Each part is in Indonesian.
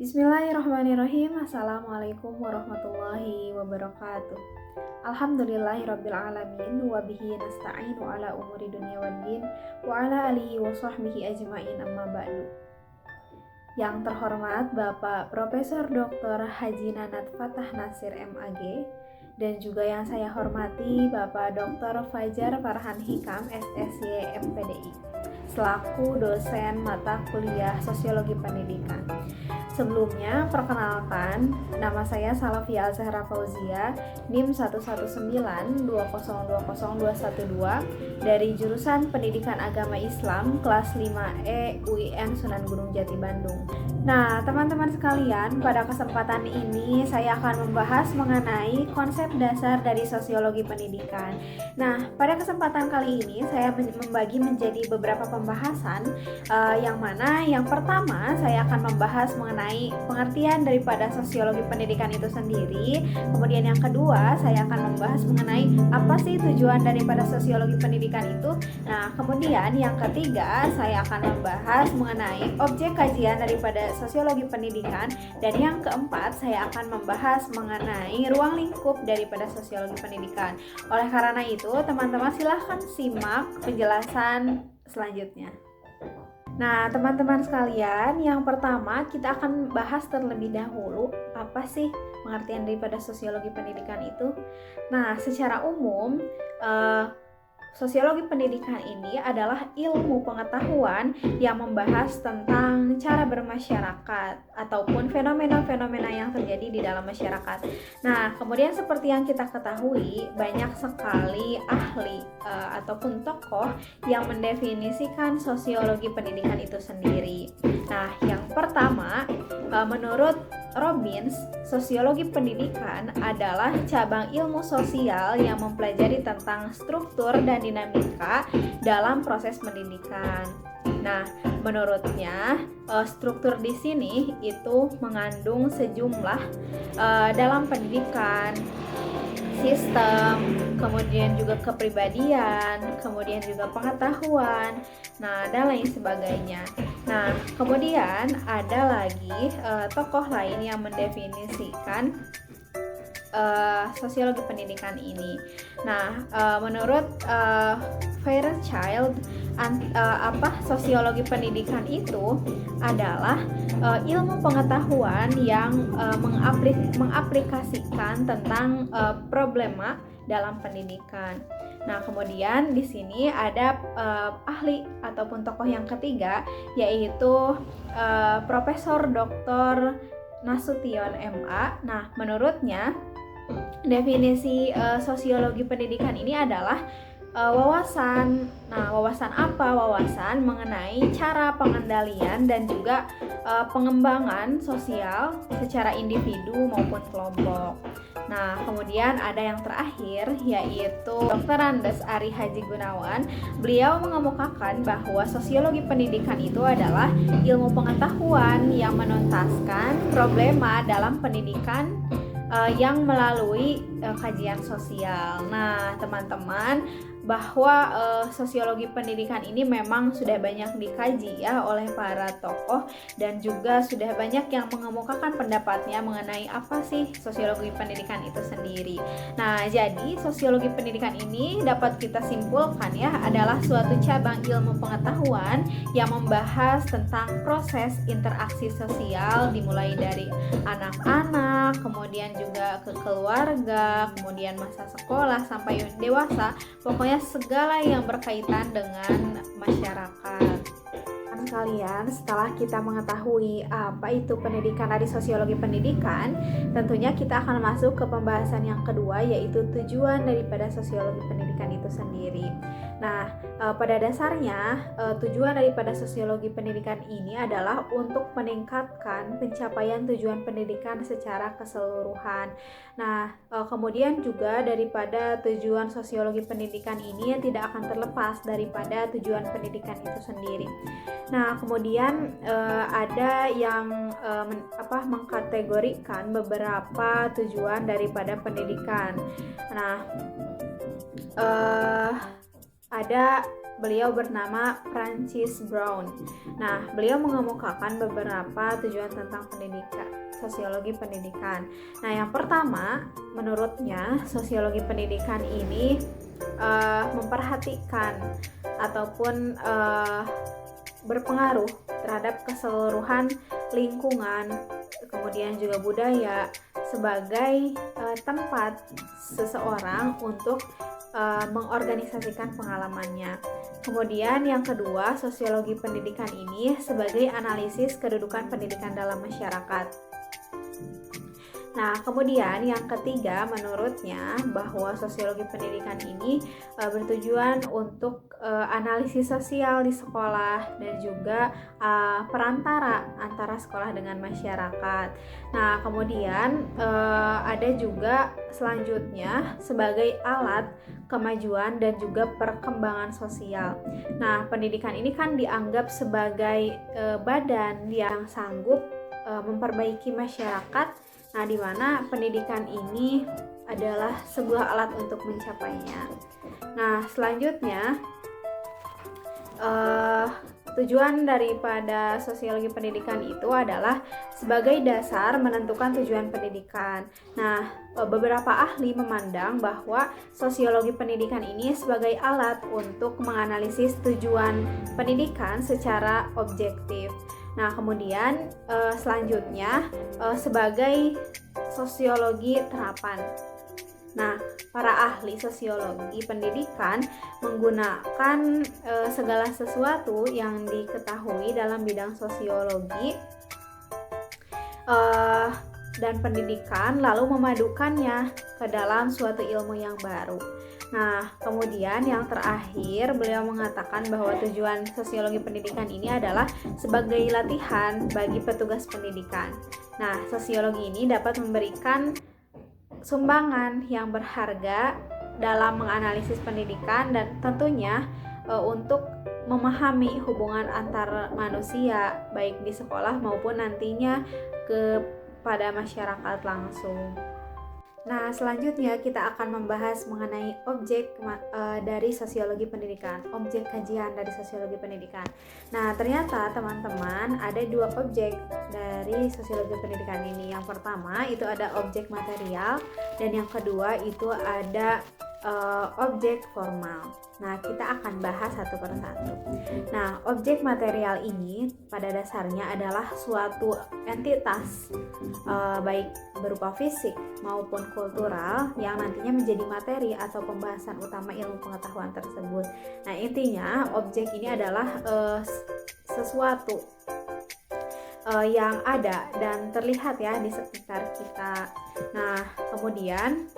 Bismillahirrahmanirrahim. Assalamualaikum warahmatullahi wabarakatuh. Alhamdulillahirabbil alamin wa bihi nasta'inu ala umuri dunya waddin wa ala alihi wa sahbihi ajmain, amma ba'du. Yang terhormat Bapak Profesor Dr. Haji Nanat Fatah Nasir MAG, dan juga yang saya hormati Bapak Dr. Fajar Farhan Hikam SSY MPDI selaku dosen mata kuliah Sosiologi Pendidikan. Sebelumnya, perkenalkan, nama saya Salafia Al-Zahra Fauzia, NIM 11920202112 dari jurusan Pendidikan Agama Islam kelas 5E UIN Sunan Gunung Jati Bandung. Nah, teman-teman sekalian, pada kesempatan ini saya akan membahas mengenai konsep dasar dari sosiologi pendidikan. Nah, pada kesempatan kali ini saya membagi menjadi beberapa pembahasan, yang mana yang pertama saya akan membahas mengenai pengertian daripada sosiologi pendidikan itu sendiri. Kemudian yang kedua saya akan membahas mengenai apa sih tujuan daripada sosiologi pendidikan itu. Nah, kemudian yang ketiga saya akan membahas mengenai objek kajian daripada sosiologi pendidikan, dan yang keempat saya akan membahas mengenai ruang lingkup daripada sosiologi pendidikan. Oleh karena itu, teman-teman silahkan simak penjelasan selanjutnya. Nah, teman-teman sekalian, yang pertama kita akan bahas terlebih dahulu apa sih pengertian daripada sosiologi pendidikan itu. Nah, secara umum sosiologi pendidikan ini adalah ilmu pengetahuan yang membahas tentang cara bermasyarakat ataupun fenomena-fenomena yang terjadi di dalam masyarakat. Nah, kemudian seperti yang kita ketahui, banyak sekali ahli ataupun tokoh yang mendefinisikan sosiologi pendidikan itu sendiri. Nah, yang pertama, menurut Robbins, sosiologi pendidikan adalah cabang ilmu sosial yang mempelajari tentang struktur dan dinamika dalam proses pendidikan. Nah, menurutnya struktur di sini itu mengandung sejumlah dalam pendidikan, sistem, kemudian juga kepribadian, kemudian juga pengetahuan, nah dan lain sebagainya. Nah, kemudian ada lagi tokoh lain yang mendefinisikan sosiologi pendidikan ini. Nah, menurut Fairchild, sosiologi pendidikan itu adalah ilmu pengetahuan yang mengaplikasikan tentang problema dalam pendidikan. Nah, kemudian di sini ada ahli ataupun tokoh yang ketiga, yaitu Profesor Dr. Nasution MA. Nah, menurutnya definisi sosiologi pendidikan ini adalah wawasan. Nah, wawasan apa? Wawasan mengenai cara pengendalian dan juga pengembangan sosial secara individu maupun kelompok. Nah, kemudian ada yang terakhir, yaitu Dr. Andes Ari Haji Gunawan. Beliau mengemukakan bahwa sosiologi pendidikan itu adalah ilmu pengetahuan yang menuntaskan problema dalam pendidikan yang melalui kajian sosial. Nah, teman-teman, bahwa sosiologi pendidikan ini memang sudah banyak dikaji ya oleh para tokoh, dan juga sudah banyak yang mengemukakan pendapatnya mengenai apa sih sosiologi pendidikan itu sendiri. Nah, jadi sosiologi pendidikan ini dapat kita simpulkan ya adalah suatu cabang ilmu pengetahuan yang membahas tentang proses interaksi sosial dimulai dari anak-anak, kemudian juga ke keluarga, kemudian masa sekolah sampai dewasa, pokoknya segala yang berkaitan dengan masyarakat. Kalian, setelah kita mengetahui apa itu pendidikan dari sosiologi pendidikan, tentunya kita akan masuk ke pembahasan yang kedua, yaitu tujuan daripada sosiologi pendidikan itu sendiri. Nah, pada dasarnya tujuan daripada sosiologi pendidikan ini adalah untuk meningkatkan pencapaian tujuan pendidikan secara keseluruhan. Nah, kemudian juga daripada tujuan sosiologi pendidikan ini yang tidak akan terlepas daripada tujuan pendidikan itu sendiri. Nah, kemudian ada yang mengkategorikan beberapa tujuan daripada pendidikan. Nah, ada beliau bernama Francis Brown. Nah, beliau mengemukakan beberapa tujuan tentang pendidikan, sosiologi pendidikan. Nah, yang pertama, menurutnya sosiologi pendidikan ini memperhatikan ataupun berpengaruh terhadap keseluruhan lingkungan, kemudian juga budaya sebagai tempat seseorang untuk mengorganisasikan pengalamannya. Kemudian yang kedua, sosiologi pendidikan ini sebagai analisis kedudukan pendidikan dalam masyarakat. Nah, kemudian yang ketiga, menurutnya bahwa sosiologi pendidikan ini bertujuan untuk analisis sosial di sekolah dan juga perantara antara sekolah dengan masyarakat. Nah, kemudian ada juga selanjutnya sebagai alat kemajuan dan juga perkembangan sosial. Nah, pendidikan ini kan dianggap sebagai badan yang sanggup memperbaiki masyarakat. Nah, di mana pendidikan ini adalah sebuah alat untuk mencapainya. Nah, selanjutnya tujuan daripada sosiologi pendidikan itu adalah sebagai dasar menentukan tujuan pendidikan. Nah, beberapa ahli memandang bahwa sosiologi pendidikan ini sebagai alat untuk menganalisis tujuan pendidikan secara objektif. Nah, kemudian selanjutnya sebagai sosiologi terapan. Nah, para ahli sosiologi pendidikan menggunakan segala sesuatu yang diketahui dalam bidang sosiologi dan pendidikan, lalu memadukannya ke dalam suatu ilmu yang baru. Nah, kemudian yang terakhir, beliau mengatakan bahwa tujuan sosiologi pendidikan ini adalah sebagai latihan bagi petugas pendidikan. Nah, sosiologi ini dapat memberikan sumbangan yang berharga dalam menganalisis pendidikan dan tentunya untuk memahami hubungan antar manusia baik di sekolah maupun nantinya kepada masyarakat langsung. Nah, selanjutnya kita akan membahas mengenai objek dari sosiologi pendidikan, objek kajian dari sosiologi pendidikan. Nah, ternyata teman-teman ada dua objek dari sosiologi pendidikan ini. Yang pertama itu ada objek material dan yang kedua itu ada objek formal. Nah, kita akan bahas satu per satu. Nah, objek material ini pada dasarnya adalah suatu entitas baik berupa fisik maupun kultural yang nantinya menjadi materi atau pembahasan utama ilmu pengetahuan tersebut. Nah, intinya objek ini adalah sesuatu yang ada dan terlihat ya di sekitar kita. Nah, kemudian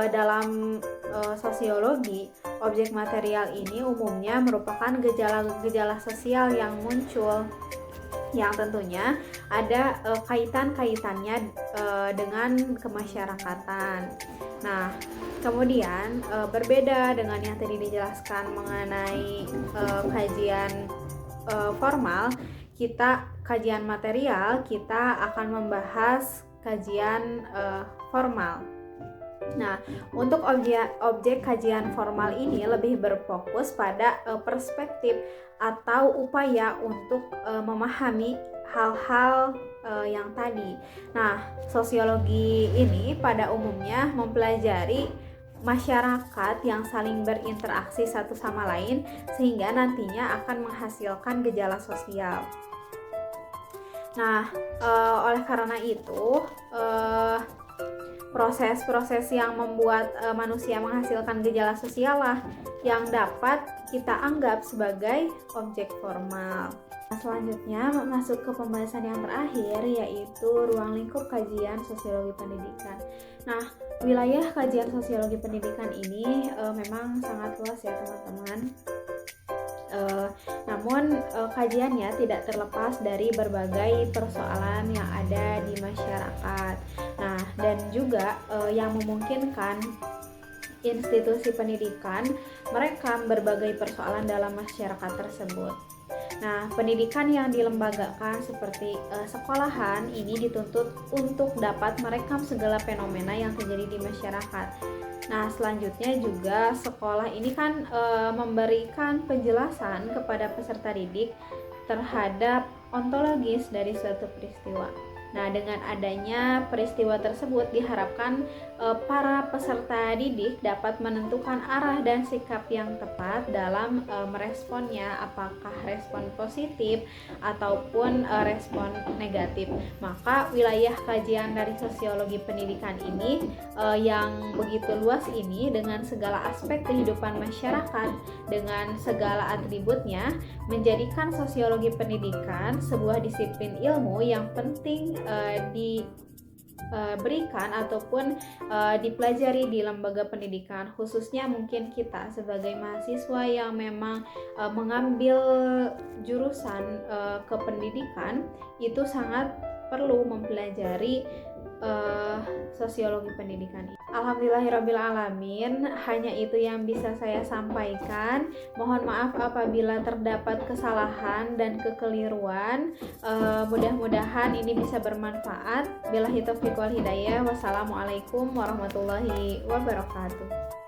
dalam sosiologi, objek material ini umumnya merupakan gejala-gejala sosial yang muncul yang tentunya ada kaitan-kaitannya dengan kemasyarakatan. Nah, kemudian berbeda dengan yang tadi dijelaskan mengenai kajian formal, kajian material kita akan membahas kajian formal. Nah, untuk objek kajian formal ini lebih berfokus pada perspektif atau upaya untuk memahami hal-hal yang tadi. Nah, sosiologi ini pada umumnya mempelajari masyarakat yang saling berinteraksi satu sama lain sehingga nantinya akan menghasilkan gejala sosial. Nah, oleh karena itu proses-proses yang membuat manusia menghasilkan gejala sosial lah yang dapat kita anggap sebagai objek formal. Nah, selanjutnya masuk ke pembahasan yang terakhir yaitu ruang lingkup kajian sosiologi pendidikan. Nah, wilayah kajian sosiologi pendidikan ini memang sangat luas ya teman-teman. Namun kajiannya tidak terlepas dari berbagai persoalan yang ada di masyarakat. Nah, dan juga yang memungkinkan institusi pendidikan merekam berbagai persoalan dalam masyarakat tersebut. Nah, pendidikan yang dilembagakan seperti sekolahan ini dituntut untuk dapat merekam segala fenomena yang terjadi di masyarakat. Nah, selanjutnya juga sekolah ini kan memberikan penjelasan kepada peserta didik terhadap ontologis dari suatu peristiwa. Nah, dengan adanya peristiwa tersebut diharapkan para peserta didik dapat menentukan arah dan sikap yang tepat dalam meresponnya, apakah respon positif ataupun respon negatif. Maka wilayah kajian dari sosiologi pendidikan ini yang begitu luas ini dengan segala aspek kehidupan masyarakat dengan segala atributnya menjadikan sosiologi pendidikan sebuah disiplin ilmu yang penting diberikan ataupun dipelajari di lembaga pendidikan, khususnya mungkin kita sebagai mahasiswa yang memang mengambil jurusan kependidikan itu sangat perlu mempelajari sosiologi pendidikan. Alhamdulillahirrabbilalamin, hanya itu yang bisa saya sampaikan. Mohon maaf apabila terdapat kesalahan dan kekeliruan. Mudah-mudahan ini bisa bermanfaat. Billahi taufiq wal hidayah. Wassalamualaikum warahmatullahi wabarakatuh.